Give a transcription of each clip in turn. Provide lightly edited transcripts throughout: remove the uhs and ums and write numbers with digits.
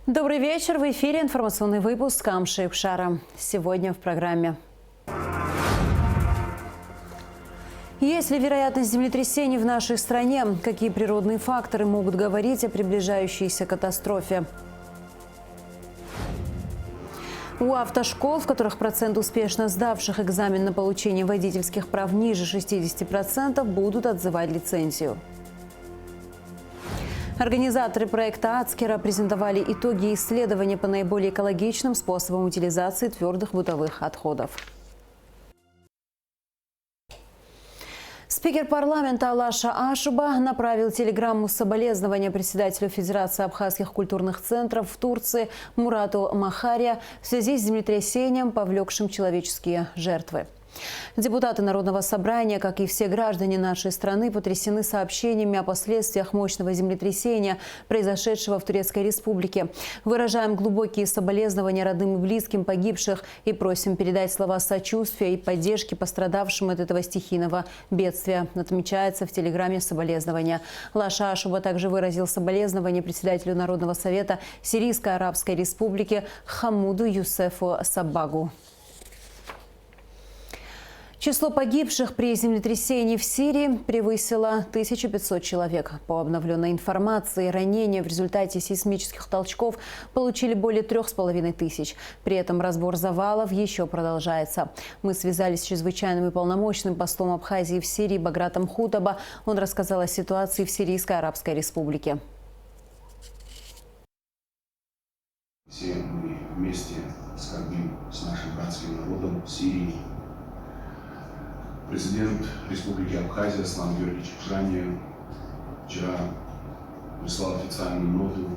Добрый вечер. В эфире информационный выпуск Камши Пшара. Сегодня в программе. Есть ли вероятность землетрясений в нашей стране? Какие природные факторы могут говорить о приближающейся катастрофе? У автошкол, в которых процент успешно сдавших экзамен на получение водительских прав ниже 60%, будут отзывать лицензию. Организаторы проекта Ацкера презентовали итоги исследования по наиболее экологичным способам утилизации твердых бытовых отходов. Спикер парламента Алаша Ашуба направил телеграмму соболезнования председателю Федерации абхазских культурных центров в Турции Мурату Махария в связи с землетрясением, повлекшим человеческие жертвы. Депутаты Народного собрания, как и все граждане нашей страны, потрясены сообщениями о последствиях мощного землетрясения, произошедшего в Турецкой Республике. Выражаем глубокие соболезнования родным и близким погибших и просим передать слова сочувствия и поддержки пострадавшим от этого стихийного бедствия, отмечается в телеграмме соболезнования. Лаша Ашуба также выразил соболезнования председателю Народного совета Сирийской Арабской Республики Хамуду Юсефу Сабагу. Число погибших при землетрясении в Сирии превысило 1500 человек. По обновленной информации, ранения в результате сейсмических толчков получили более 3500. При этом разбор завалов еще продолжается. Мы связались с чрезвычайным и полномочным послом Абхазии в Сирии Багратом Хутаба. Он рассказал о ситуации в Сирийской Арабской Республике. Все мы вместе скорбим с нашим братским народом в Сирии. Президент Республики Абхазия Аслан Георгиевич Пшаня вчера прислал официальную ноту,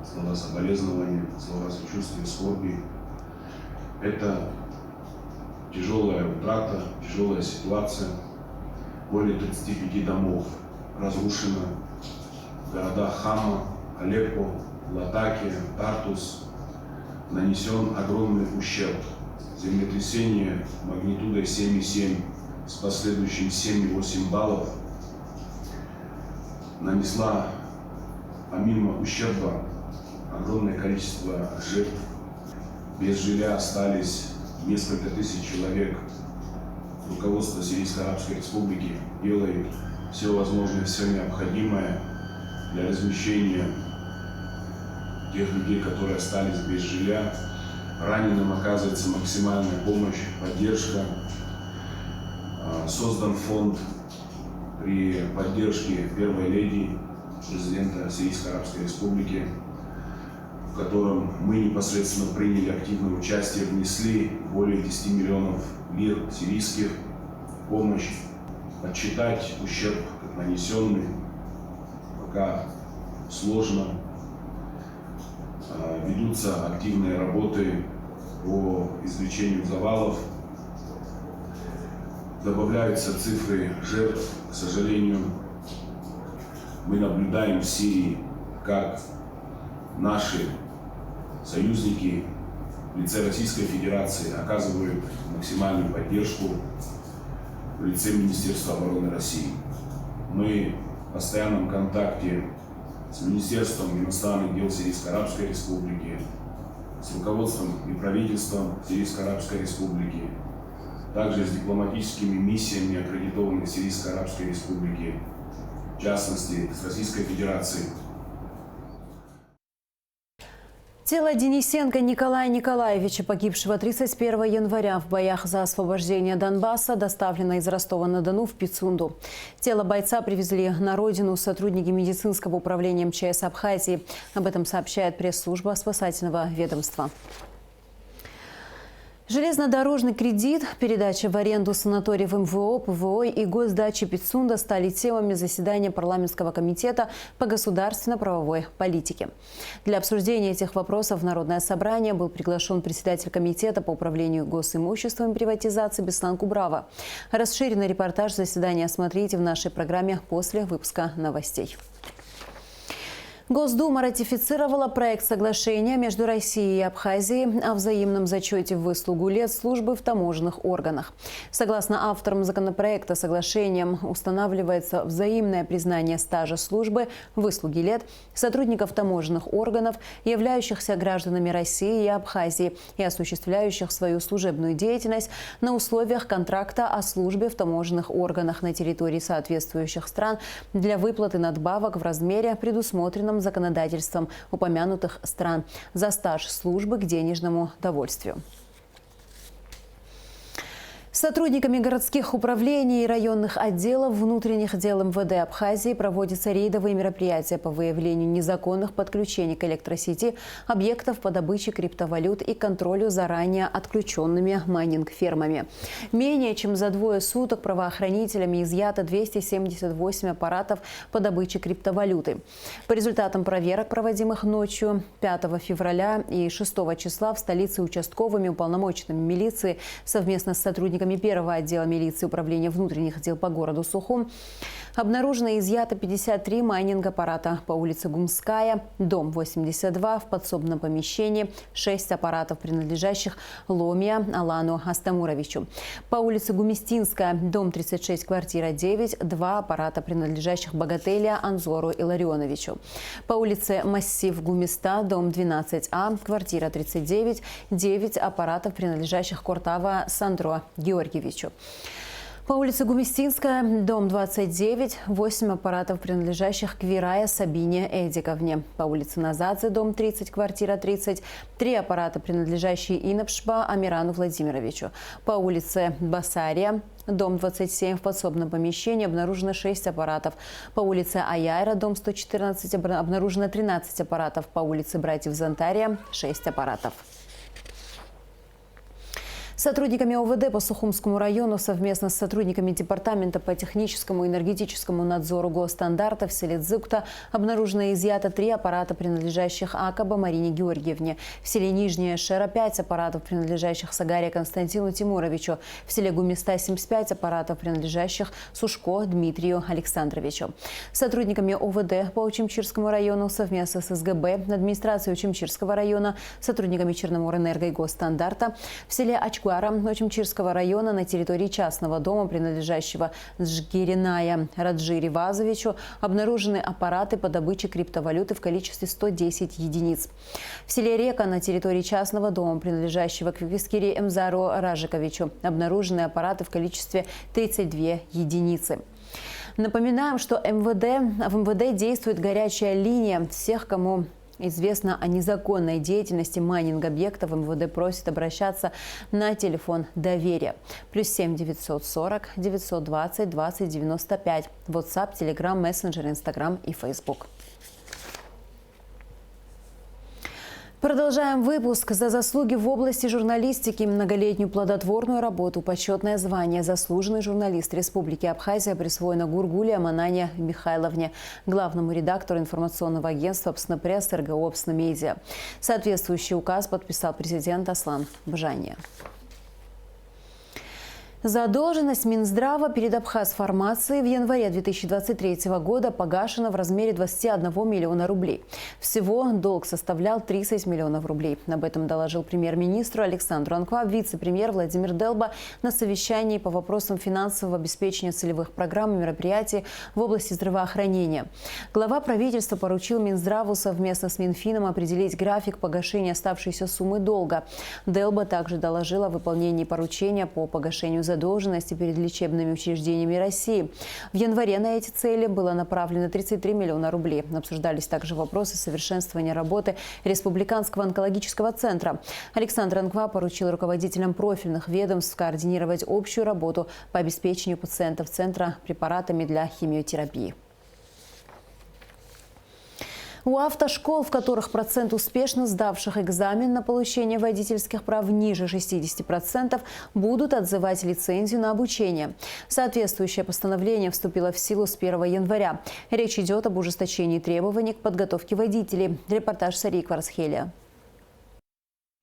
слова соболезнования, слова сочувствия, скорби. Это тяжелая утрата, тяжелая ситуация. Более 35 домов разрушено в городах Хама, Алеппо, Латакия, Тартус. Нанесен огромный ущерб. Землетрясение магнитудой 7,7 с последующим 7,8 баллов нанесла, помимо ущерба, огромное количество жертв. Без жилья остались несколько тысяч человек. Руководство Сирийской Арабской Республики делает все возможное, все необходимое для размещения тех людей, которые остались без жилья. Раненым оказывается максимальная помощь, поддержка. Создан фонд при поддержке первой леди президента Сирийской Арабской Республики, в котором мы непосредственно приняли активное участие, внесли более 10 миллионов лир сирийских в помощь. Подсчитать ущерб нанесенный пока сложно. Ведутся активные работы по извлечению завалов. Добавляются цифры жертв. К сожалению, мы наблюдаем в Сирии, как наши союзники в лице Российской Федерации оказывают максимальную поддержку в лице Министерства обороны России. Мы в постоянном контакте с Министерством иностранных дел Сирийской Арабской Республики, с руководством и правительством Сирийской Арабской Республики, также с дипломатическими миссиями, аккредитованных Сирийской Арабской Республики, в частности, с Российской Федерацией. Тело Денисенко Николая Николаевича, погибшего 31 января в боях за освобождение Донбасса, доставлено из Ростова-на-Дону в Пицунду. Тело бойца привезли на родину сотрудники медицинского управления МЧС Абхазии. Об этом сообщает пресс-служба спасательного ведомства. Железнодорожный кредит, передача в аренду санаториев МВО, ПВО и госдачи Пицунда стали темами заседания парламентского комитета по государственно-правовой политике. Для обсуждения этих вопросов в Народное собрание был приглашен председатель комитета по управлению госимуществом и приватизации Беслан Кубрава. Расширенный репортаж заседания смотрите в нашей программе после выпуска новостей. Госдума ратифицировала проект соглашения между Россией и Абхазией о взаимном зачете в выслугу лет службы в таможенных органах. Согласно авторам законопроекта, соглашением устанавливается взаимное признание стажа службы, выслуги лет сотрудников таможенных органов, являющихся гражданами России и Абхазии и осуществляющих свою служебную деятельность на условиях контракта о службе в таможенных органах на территории соответствующих стран для выплаты надбавок в размере, предусмотренном законодательством упомянутых стран за стаж службы к денежному довольствию. Сотрудниками городских управлений и районных отделов внутренних дел МВД Абхазии проводятся рейдовые мероприятия по выявлению незаконных подключений к электросети, объектов по добыче криптовалют и контролю за ранее отключенными майнинг-фермами. Менее чем за 2 суток правоохранителями изъято 278 аппаратов по добыче криптовалюты. По результатам проверок, проводимых ночью 5 февраля и 6 числа в столице участковыми уполномоченными милиции совместно с сотрудниками первого отдела милиции Управления внутренних дел по городу Сухум обнаружено и изъято 53 майнинг-аппарата по улице Гумская, дом 82, в подсобном помещении 6 аппаратов, принадлежащих Ломия Алану Астамуровичу. По улице Гумистинская, дом 36, квартира 9, 2 аппарата, принадлежащих Богателя Анзору Илларионовичу. По улице Массив Гумиста, дом 12А, квартира 39, 9 аппаратов, принадлежащих Кортава Сандро Георгиевичу. По улице Гумистинская, дом 29, 8 аппаратов, принадлежащих Квирая Сабине Эдиковне. По улице Назадзе, дом 30, квартира 30, 3 аппарата, принадлежащие Инапшба Амирану Владимировичу. По улице Басария, дом 27, в подсобном помещении обнаружено 6 аппаратов. По улице Аяйра, дом 114, обнаружено 13 аппаратов. По улице Братьев Зонтария 6 аппаратов. Сотрудниками ОВД по Сухумскому району совместно с сотрудниками Департамента по техническому и энергетическому надзору госстандарта в селе Дзыкта обнаружено и изъято 3 аппарата, принадлежащих Акаба Марине Георгиевне. В селе Нижняя Шера 5 аппаратов, принадлежащих Сагаре Константину Тимуровичу. В селе Гумиста 75 аппаратов, принадлежащих Сушко Дмитрию Александровичу. Сотрудниками ОВД по Учимчирскому району совместно с СГБ, администрацией Учимчирского района, сотрудниками Черноморэнерго и госстандарта в селе Очкуара Учимчирского района на территории частного дома, принадлежащего Жгириная Раджири Вазовичу, обнаружены аппараты по добыче криптовалюты в количестве 110 единиц. В селе Река на территории частного дома, принадлежащего Квискири Эмзару Ражиковичу, обнаружены аппараты в количестве 32 единицы. Напоминаем, что в МВД действует горячая линия. Всех, кому известно о незаконной деятельности майнинг-объектов, МВД просит обращаться на телефон доверия. +7 940 920 20 95. WhatsApp, Telegram, Messenger, Instagram и Facebook. Продолжаем выпуск. За заслуги в области журналистики, многолетнюю плодотворную работу, почетное звание «Заслуженный журналист Республики Абхазия» присвоено Гургуле Аманане Михайловне, главному редактору информационного агентства «Пснопресс» РГО «Псномедиа». Соответствующий указ подписал президент Аслан Бжания. Задолженность Минздрава перед Абхазформацией в январе 2023 года погашена в размере 21 миллиона рублей. Всего долг составлял 30 миллионов рублей. Об этом доложил премьер-министру Александру Анква вице-премьер Владимир Делба на совещании по вопросам финансового обеспечения целевых программ и мероприятий в области здравоохранения. Глава правительства поручил Минздраву совместно с Минфином определить график погашения оставшейся суммы долга. Делба также доложил о выполнении поручения по погашению задолженности перед лечебными учреждениями России. В январе на эти цели было направлено 33 миллиона рублей. Обсуждались также вопросы совершенствования работы Республиканского онкологического центра. Александр Анква поручил руководителям профильных ведомств координировать общую работу по обеспечению пациентов центра препаратами для химиотерапии. У автошкол, в которых процент успешно сдавших экзамен на получение водительских прав ниже 60%, будут отзывать лицензию на обучение. Соответствующее постановление вступило в силу с 1 января. Речь идет об ужесточении требований к подготовке водителей. Репортаж Сарии Кварцхелия.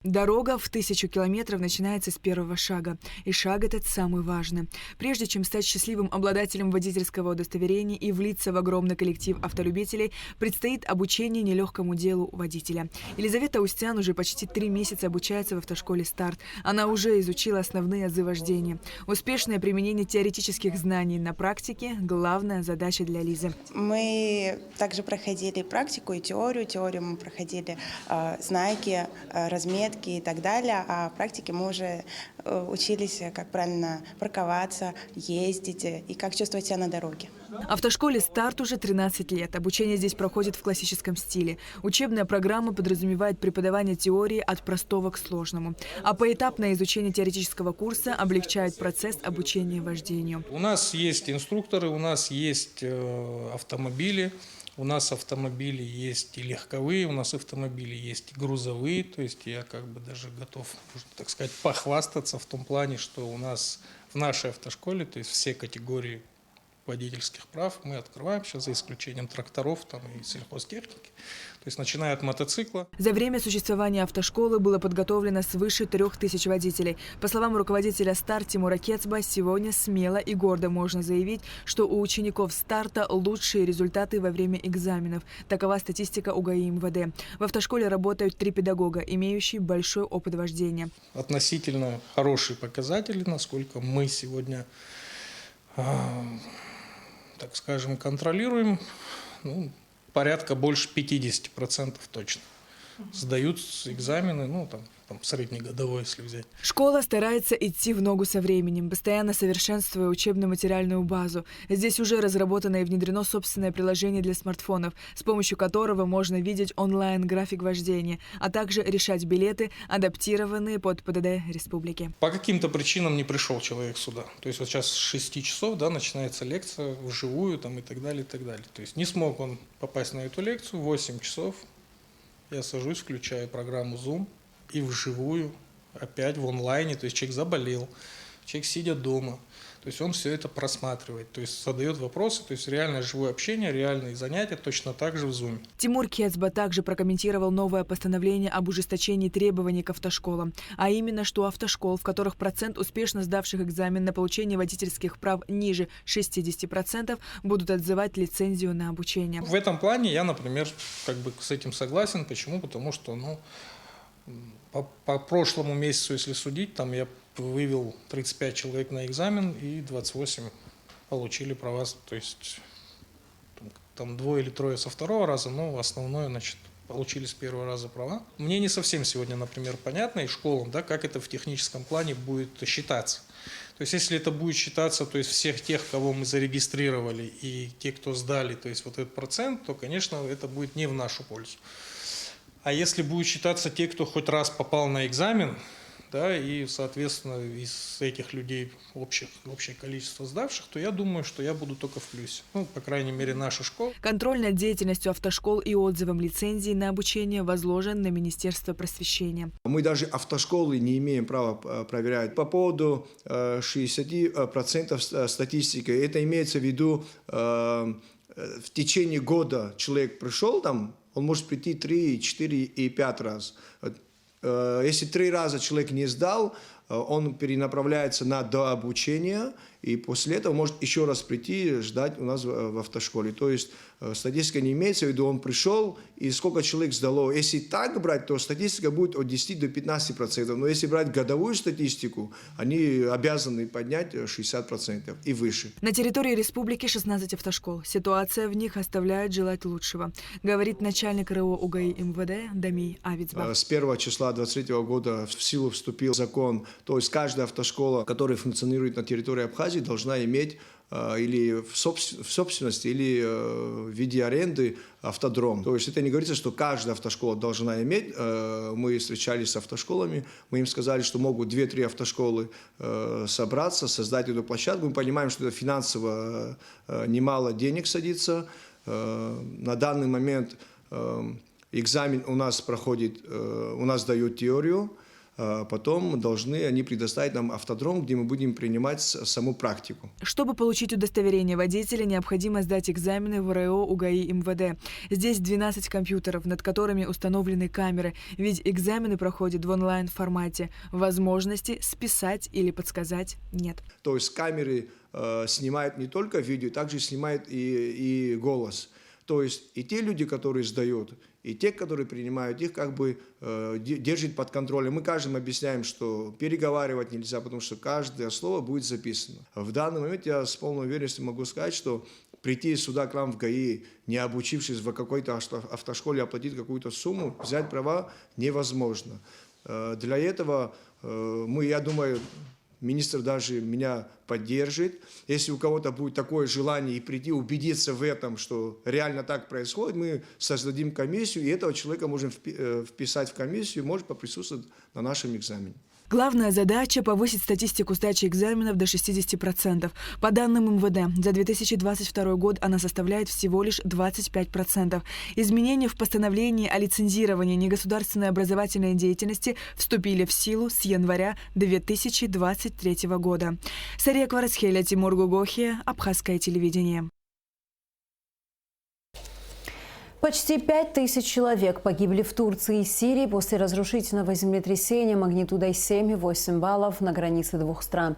Дорога в 1000 километров начинается с первого шага. И шаг этот самый важный. Прежде чем стать счастливым обладателем водительского удостоверения и влиться в огромный коллектив автолюбителей, предстоит обучение нелегкому делу водителя. Елизавета Устян уже почти 3 месяца обучается в автошколе «Старт». Она уже изучила основные азы вождения. Успешное применение теоретических знаний на практике – главная задача для Лизы. Мы также проходили практику и теорию. Теорию мы проходили знаки, разметки и так далее, а в практике мы уже учились, как правильно парковаться, ездить и как чувствовать себя на дороге. Автошколе «Старт» уже 13 лет. Обучение здесь проходит в классическом стиле. Учебная программа подразумевает преподавание теории от простого к сложному. А поэтапное изучение теоретического курса облегчает процесс обучения вождению. У нас есть инструкторы, у нас есть автомобили. У нас автомобили есть и легковые, у нас автомобили есть и грузовые. То есть я как бы даже готов, так сказать, похвастаться в том плане, что у нас в нашей автошколе, то есть все категории водительских прав мы открываем сейчас, за исключением тракторов там, и сельхозтехники. То есть начиная от мотоцикла. За время существования автошколы было подготовлено свыше 3000 водителей. По словам руководителя «Старт» Тимура Кецба, сегодня смело и гордо можно заявить, что у учеников «Старта» лучшие результаты во время экзаменов. Такова статистика УГАИ МВД. В автошколе работают 3 педагога, имеющие большой опыт вождения. Относительно хорошие показатели, насколько мы сегодня, так скажем, контролируем, порядка больше 50% точно. Сдают экзамены, там среднегодовой, если взять. Школа старается идти в ногу со временем, постоянно совершенствуя учебно-материальную базу. Здесь уже разработано и внедрено собственное приложение для смартфонов, с помощью которого можно видеть онлайн-график вождения, а также решать билеты, адаптированные под ПДД республики. По каким-то причинам не пришел человек сюда. То есть вот сейчас с 6 часов начинается лекция вживую и так далее, и так далее. То есть не смог он попасть на эту лекцию, в 8 часов я сажусь, включаю программу Zoom, и вживую, опять в онлайне, то есть человек заболел, человек сидя дома, то есть он все это просматривает, то есть задает вопросы, то есть реальное живое общение, реальные занятия точно так же в Zoom. Тимур Кецба также прокомментировал новое постановление об ужесточении требований к автошколам, а именно, что автошкол, в которых процент успешно сдавших экзамен на получение водительских прав ниже 60%, будут отзывать лицензию на обучение. В этом плане я, например, с этим согласен. Почему? Потому что, по прошлому месяцу, если судить, я вывел 35 человек на экзамен, и 28 получили права, то есть 2 или 3 со 2-го раза, но основное, получили с 1-го раза права. Мне не совсем сегодня, например, понятно и школам, как это в техническом плане будет считаться. То есть если это будет считаться, то есть всех тех, кого мы зарегистрировали, и те, кто сдали, то есть вот этот процент, то, конечно, это будет не в нашу пользу. А если будет считаться те, кто хоть раз попал на экзамен, и, соответственно, из этих людей общее количество сдавших, то я думаю, что я буду только в плюсе. По крайней мере, наша школа. Контроль над деятельностью автошкол и отзывом лицензий на обучение возложен на Министерство просвещения. Мы даже автошколы не имеем права проверять. По поводу 60% статистики, это имеется в виду, в течение года человек пришел он может прийти 3, 4 и 5 раз. Если 3 раза человек не сдал, он перенаправляется на дообучение, и после этого может еще раз прийти, ждать у нас в автошколе. То есть статистика не имеется в виду, он пришел, и сколько человек сдало. Если так брать, то статистика будет от 10 до 15%. Но если брать годовую статистику, они обязаны поднять 60% и выше. На территории республики 16 автошкол. Ситуация в них оставляет желать лучшего, говорит начальник РО УГАИ МВД Дамий Авицба. С 1 числа 2023 года в силу вступил закон, то есть каждая автошкола, которая функционирует на территории Абхазии, должна иметь или в собственности, или в виде аренды автодром. То есть это не говорится, что каждая автошкола должна иметь. Мы встречались с автошколами, мы им сказали, что могут 2-3 автошколы собраться, создать эту площадку. Мы понимаем, что это финансово немало денег садится. На данный момент экзамен у нас проходит, у нас дают теорию. потом должны они предоставить нам автодром, где мы будем принимать саму практику. Чтобы получить удостоверение водителя, необходимо сдать экзамены в РАО УГАИ МВД. Здесь 12 компьютеров, над которыми установлены камеры, ведь экзамены проходят в онлайн-формате. Возможности списать или подсказать нет. То есть камеры снимают не только видео, также снимают и голос. То есть и те люди, которые сдают, и те, которые принимают, их как бы держат под контролем. Мы каждому объясняем, что переговаривать нельзя, потому что каждое слово будет записано. В данный момент я с полной уверенностью могу сказать, что прийти сюда к нам в ГАИ, не обучившись в какой-то автошколе, оплатить какую-то сумму, взять права невозможно. Для этого я думаю, министр даже меня поддержит. Если у кого-то будет такое желание и прийти, убедиться в этом, что реально так происходит, мы создадим комиссию, и этого человека можем вписать в комиссию, может поприсутствовать на нашем экзамене. Главная задача – повысить статистику сдачи экзаменов до 60%. По данным МВД, за 2022 год она составляет всего лишь 25%. Изменения в постановлении о лицензировании негосударственной образовательной деятельности вступили в силу с января 2023 года. Сария Кварцхеля, Тимур Гугохи, Абхазское телевидение. Почти 5000 человек погибли в Турции и Сирии после разрушительного землетрясения магнитудой 7,8 баллов на границе двух стран.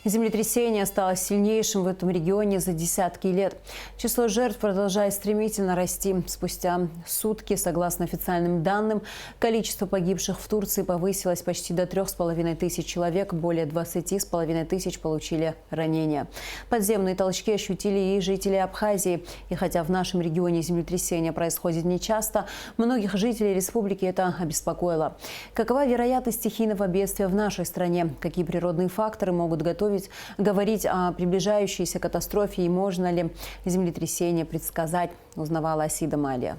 Землетрясение стало сильнейшим в этом регионе за десятки лет. Число жертв продолжает стремительно расти. Спустя сутки, согласно официальным данным, количество погибших в Турции повысилось почти до 3500 человек, более 20,5 тысяч получили ранения. Подземные толчки ощутили и жители Абхазии. И хотя в нашем регионе землетрясение происходит нечасто, многих жителей республики это обеспокоило. Какова вероятность стихийного бедствия в нашей стране? Какие природные факторы могут говорить о приближающейся катастрофе и можно ли землетрясение предсказать, узнавала Асида Малия.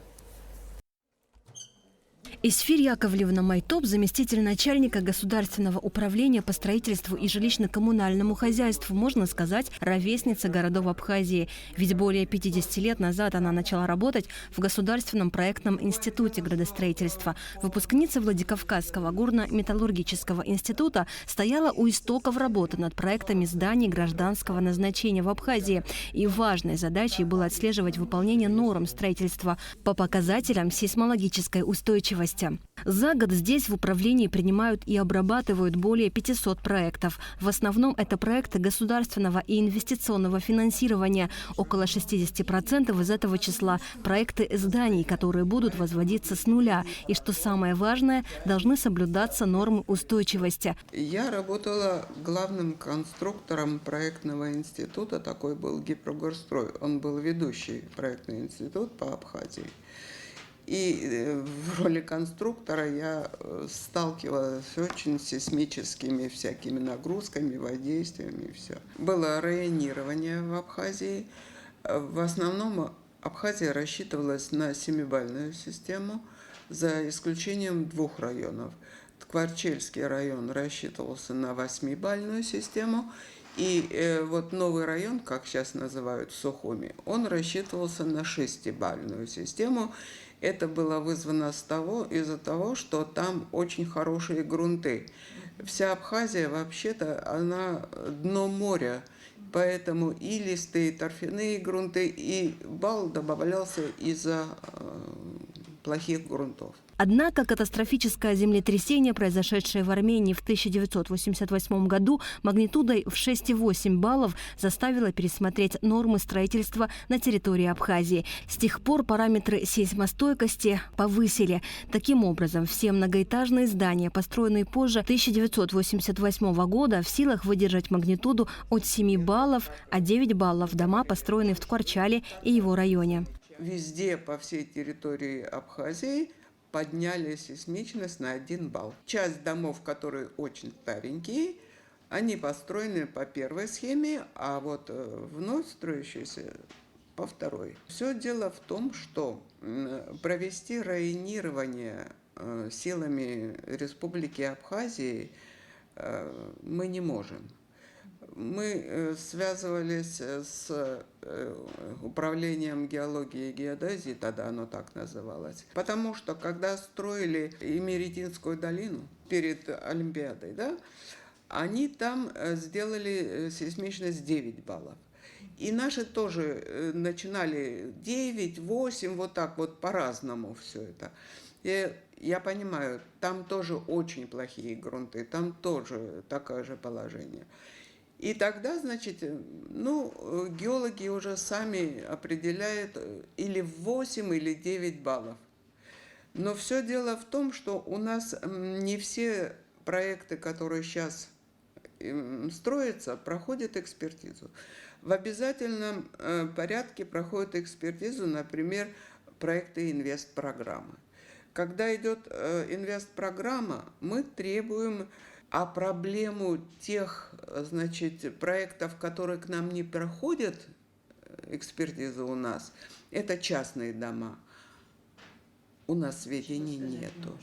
Исфирь Яковлевна Майтоп, заместитель начальника Государственного управления по строительству и жилищно-коммунальному хозяйству, можно сказать, ровесница городов Абхазии. Ведь более 50 лет назад она начала работать в Государственном проектном институте градостроительства. Выпускница Владикавказского горно-металлургического института стояла у истоков работы над проектами зданий гражданского назначения в Абхазии. И важной задачей было отслеживать выполнение норм строительства по показателям сейсмологической устойчивости. За год здесь в управлении принимают и обрабатывают более 500 проектов. В основном это проекты государственного и инвестиционного финансирования. Около 60% из этого числа – проекты зданий, которые будут возводиться с нуля. И, что самое важное, должны соблюдаться нормы устойчивости. Я работала главным конструктором проектного института. Такой был Гипрогорстрой. Он был ведущий проектный институт по Абхазии. И в роли конструктора я сталкивалась с очень сейсмическими всякими нагрузками, воздействиями и все. Было районирование в Абхазии. В основном Абхазия рассчитывалась на 7-бальную систему, за исключением 2 районов. Ткварчельский район рассчитывался на 8-бальную систему, и вот новый район, как сейчас называют Сухуми, он рассчитывался на 6-бальную систему. Это было вызвано из-за того, что там очень хорошие грунты. Вся Абхазия, вообще-то, она дно моря, поэтому и листые, и торфяные грунты, и балл добавлялся из-за плохих грунтов. Однако катастрофическое землетрясение, произошедшее в Армении в 1988 году, магнитудой в 6,8 баллов заставило пересмотреть нормы строительства на территории Абхазии. С тех пор параметры сейсмостойкости повысили. Таким образом, все многоэтажные здания, построенные позже 1988 года, в силах выдержать магнитуду от 7 баллов, а 9 баллов – дома, построенные в Ткварчале и его районе. Везде по всей территории Абхазии подняли сейсмичность на 1 балл. Часть домов, которые очень старенькие, они построены по первой схеме, а вот вновь строящиеся по второй. Все дело в том, что провести районирование силами Республики Абхазии мы не можем. Мы связывались с управлением геологии и геодезии, тогда оно так называлось, потому что когда строили Имеретинскую долину, перед Олимпиадой, да, они там сделали сейсмичность 9 баллов. И наши тоже начинали 9, 8, вот так вот по-разному все это. И я понимаю, там тоже очень плохие грунты, там тоже такое же положение. И тогда, значит, ну, геологи уже сами определяют или 8, или 9 баллов. Но все дело в том, что у нас не все проекты, которые сейчас строятся, проходят экспертизу. В обязательном порядке проходят экспертизу, например, проекты инвестпрограммы. Когда идет инвестпрограмма, мы требуем, а проблему тех, значит, проектов, которые к нам не проходят экспертизу у нас, это частные дома. У нас сведений нету.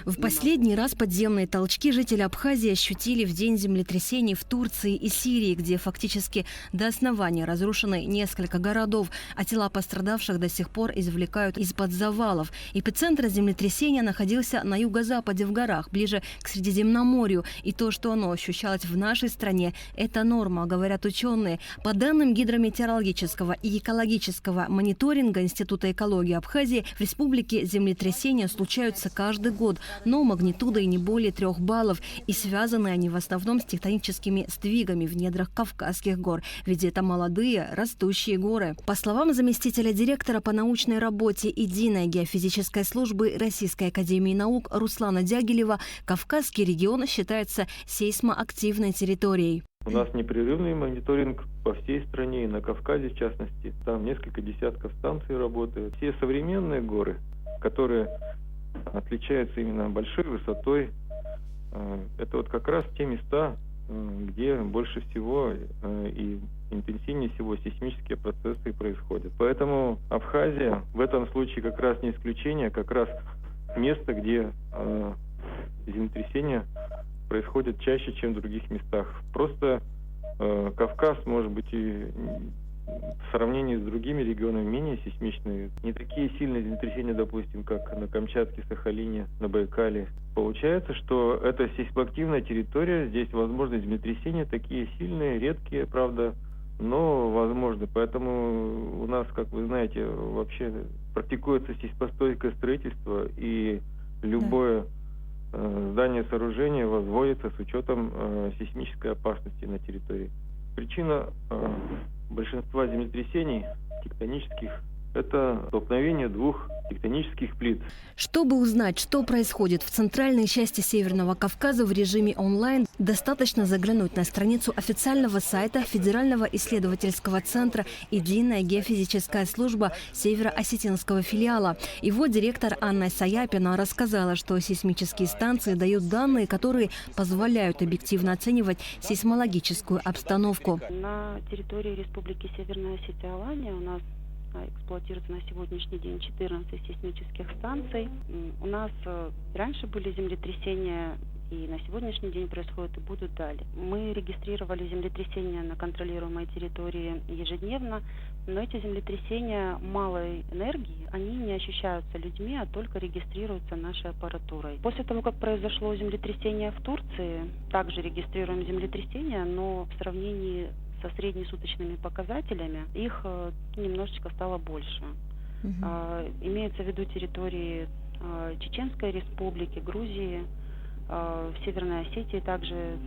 В последний раз подземные толчки жители Абхазии ощутили в день землетрясений в Турции и Сирии, где фактически до основания разрушены несколько городов, а тела пострадавших до сих пор извлекают из-под завалов. Эпицентр землетрясения находился на юго-западе в горах, ближе к Средиземноморью. И то, что оно ощущалось в нашей стране, это норма, говорят ученые. По данным гидрометеорологического и экологического мониторинга Института экологии Абхазии, в республике землетрясения случаются каждый год, но магнитудой не более 3 баллов, и связаны они в основном с тектоническими сдвигами в недрах Кавказских гор, ведь это молодые растущие горы. По словам заместителя директора по научной работе единой геофизической службы Российской академии наук Руслана Дягилева, Кавказский регион считается сейсмоактивной территорией. У нас непрерывный мониторинг по всей стране, и на Кавказе в частности. Там несколько десятков станций работают. Все современные горы, которые отличаются именно большой высотой, это вот как раз те места, где больше всего и интенсивнее всего сейсмические процессы происходят. Поэтому Абхазия в этом случае как раз не исключение, как раз место, где землетрясения происходят чаще, чем в других местах. Просто Кавказ, может быть, и в сравнении с другими регионами менее сейсмичные. Не такие сильные землетрясения, допустим, как на Камчатке, Сахалине, на Байкале. Получается, что это сейсмоактивная территория, здесь возможны землетрясения такие сильные, редкие, правда, но возможны. Поэтому у нас, как вы знаете, вообще практикуется сейсмостойкое строительство, и любое здание, сооружение возводится с учетом сейсмической опасности на территории. Причина большинства землетрясений тектонических – это столкновение двух тектонических плит. Чтобы узнать, что происходит в центральной части Северного Кавказа в режиме онлайн, достаточно заглянуть на страницу официального сайта Федерального исследовательского центра «Единая геофизическая служба» Северо-Осетинского филиала. Его директор Анна Саяпина рассказала, что сейсмические станции дают данные, которые позволяют объективно оценивать сейсмологическую обстановку. На территории Республики Северная Осетия-Алания у нас эксплуатируется на сегодняшний день 14 сейсмических станций. У нас раньше были землетрясения, и на сегодняшний день происходят и будут далее. Мы регистрировали землетрясения на контролируемой территории ежедневно, но эти землетрясения малой энергии, они не ощущаются людьми, а только регистрируются нашей аппаратурой. После того, как произошло землетрясение в Турции, также регистрируем землетрясения, но в сравнении со среднесуточными показателями их немножечко стало больше. Имеются в виду территории Чеченской Республики, Грузии, в Северной Осетии также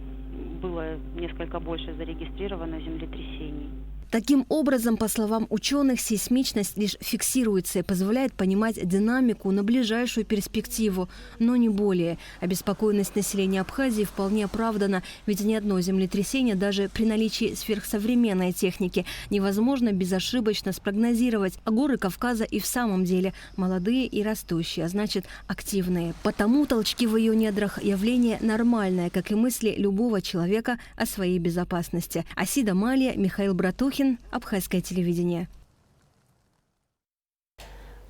было несколько больше зарегистрировано землетрясений. Таким образом, по словам ученых, сейсмичность лишь фиксируется и позволяет понимать динамику на ближайшую перспективу, но не более. Обеспокоенность населения Абхазии вполне оправдана, ведь ни одно землетрясение, даже при наличии сверхсовременной техники, невозможно безошибочно спрогнозировать. А горы Кавказа и в самом деле молодые и растущие, а значит активные. Потому толчки в ее недрах – явление нормальное, как и мысли любого человека о своей безопасности. Асида Малия, Михаил Братухин, Абхазское телевидение.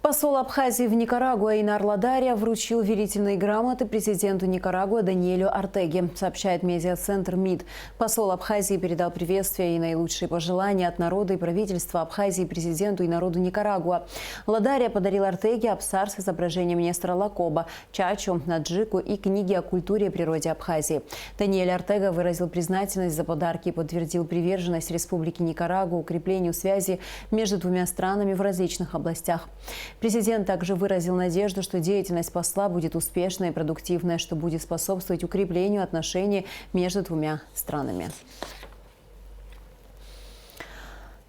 Посол Абхазии в Никарагуа Инар Ладария вручил верительные грамоты президенту Никарагуа Даниэлю Ортеге, сообщает медиацентр МИД. Посол Абхазии передал приветствия и наилучшие пожелания от народа и правительства Абхазии президенту и народу Никарагуа. Ладария подарил Ортеге абсар с изображением Нестора Лакоба, Чачу, Наджику и книги о культуре и природе Абхазии. Даниэль Ортега выразил признательность за подарки и подтвердил приверженность Республики Никарагуа укреплению связи между двумя странами в различных областях. Президент также выразил надежду, что деятельность посла будет успешной и продуктивной, что будет способствовать укреплению отношений между двумя странами.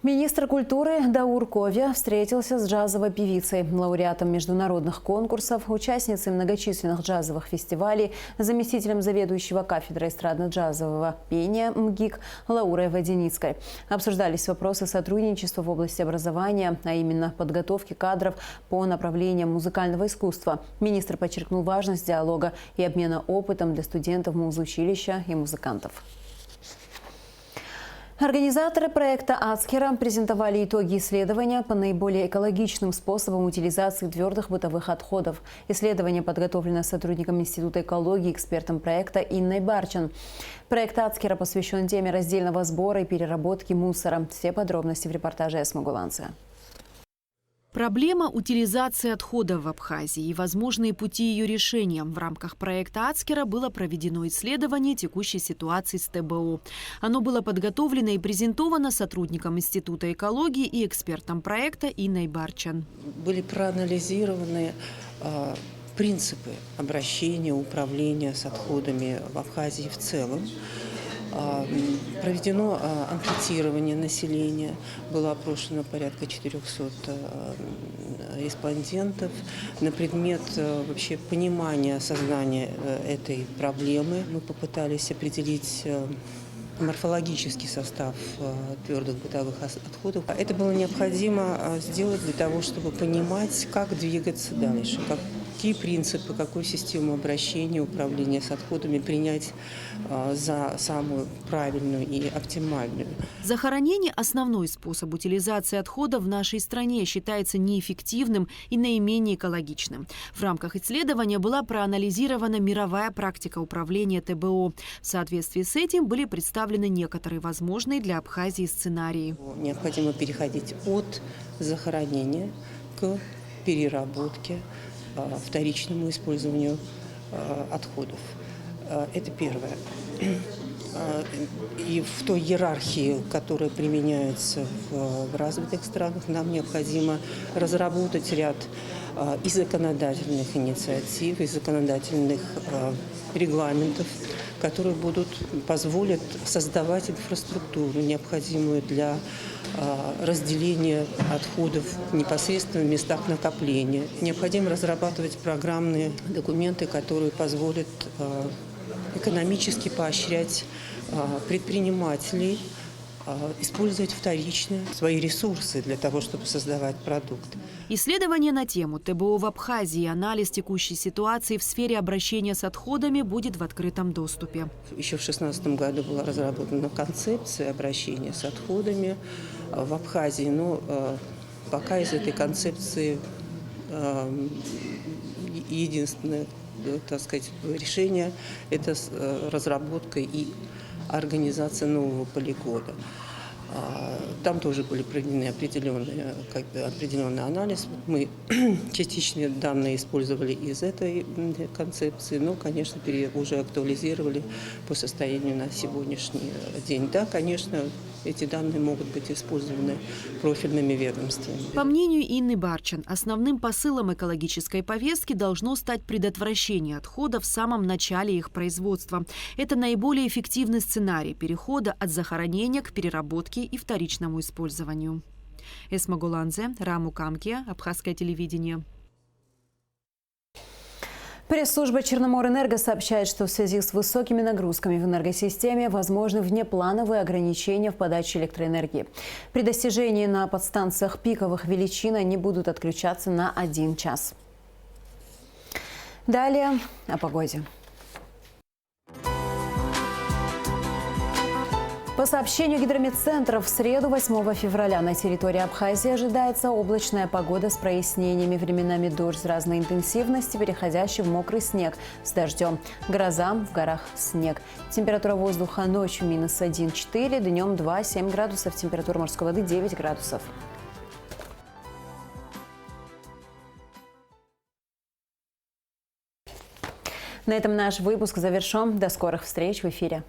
Министр культуры Даур Ковя встретился с джазовой певицей, лауреатом международных конкурсов, участницей многочисленных джазовых фестивалей, заместителем заведующего кафедрой эстрадно-джазового пения МГИК Лаурой Водяницкой. Обсуждались вопросы сотрудничества в области образования, а именно подготовки кадров по направлениям музыкального искусства. Министр подчеркнул важность диалога и обмена опытом для студентов музучилища и музыкантов. Организаторы проекта «Ацкера» презентовали итоги исследования по наиболее экологичным способам утилизации твердых бытовых отходов. Исследование подготовлено сотрудником Института экологии, экспертом проекта Инной Барчин. Проект «Ацкера» посвящен теме раздельного сбора и переработки мусора. Все подробности в репортаже Эсма Гуланция. Проблема утилизации отходов в Абхазии и возможные пути ее решения. В рамках проекта «Ацкера» было проведено исследование текущей ситуации с ТБО. Оно было подготовлено и презентовано сотрудником Института экологии и экспертом проекта Инной Барчин. Были проанализированы принципы обращения, управления с отходами в Абхазии в целом. Проведено анкетирование населения, было опрошено порядка 400 респондентов на предмет вообще понимания, осознания этой проблемы. Мы попытались определить морфологический состав твердых бытовых отходов. Это было необходимо сделать для того, чтобы понимать, как двигаться дальше, какие принципы, какую систему обращения, управления с отходами принять за самую правильную и оптимальную. Захоронение – основной способ утилизации отходов в нашей стране, считается неэффективным и наименее экологичным. В рамках исследования была проанализирована мировая практика управления ТБО. В соответствии с этим были представлены некоторые возможные для Абхазии сценарии. Необходимо переходить от захоронения к переработке, вторичному использованию отходов. Это первое. И в той иерархии, которая применяется в развитых странах, нам необходимо разработать ряд и законодательных инициатив, и законодательных регламентов, которые позволят создавать инфраструктуру, необходимую для разделения отходов непосредственно в местах накопления. Необходимо разрабатывать программные документы, которые позволят экономически поощрять предпринимателей использовать вторично свои ресурсы для того, чтобы создавать продукт. Исследование на тему ТБО в Абхазии и анализ текущей ситуации в сфере обращения с отходами будет в открытом доступе. Еще в 2016 году была разработана концепция обращения с отходами в Абхазии, но пока из этой концепции единственное, так сказать, решение – это разработка и организация нового полигона. Там тоже были проведены определенный анализ. Мы частичные данные использовали из этой концепции, но, конечно, уже актуализировали по состоянию на сегодняшний день. Да, конечно, эти данные могут быть использованы профильными ведомствами. По мнению Инны Барчин, основным посылом экологической повестки должно стать предотвращение отходов в самом начале их производства. Это наиболее эффективный сценарий перехода от захоронения к переработке и вторичному использованию. Эсма Гуланзе, Раму Камкия, Абхазское телевидение. Пресс-служба Черноморэнерго сообщает, что в связи с высокими нагрузками в энергосистеме возможны внеплановые ограничения в подаче электроэнергии. При достижении на подстанциях пиковых величин они будут отключаться на 1 час. Далее о погоде. По сообщению гидрометцентра, в среду 8 февраля на территории Абхазии ожидается облачная погода с прояснениями, временами дождь разной интенсивности, переходящий в мокрый снег с дождем. Гроза, в горах снег. Температура воздуха ночью минус 1,4, днем 2,7 градусов, температура морской воды 9 градусов. На этом наш выпуск завершен. До скорых встреч в эфире.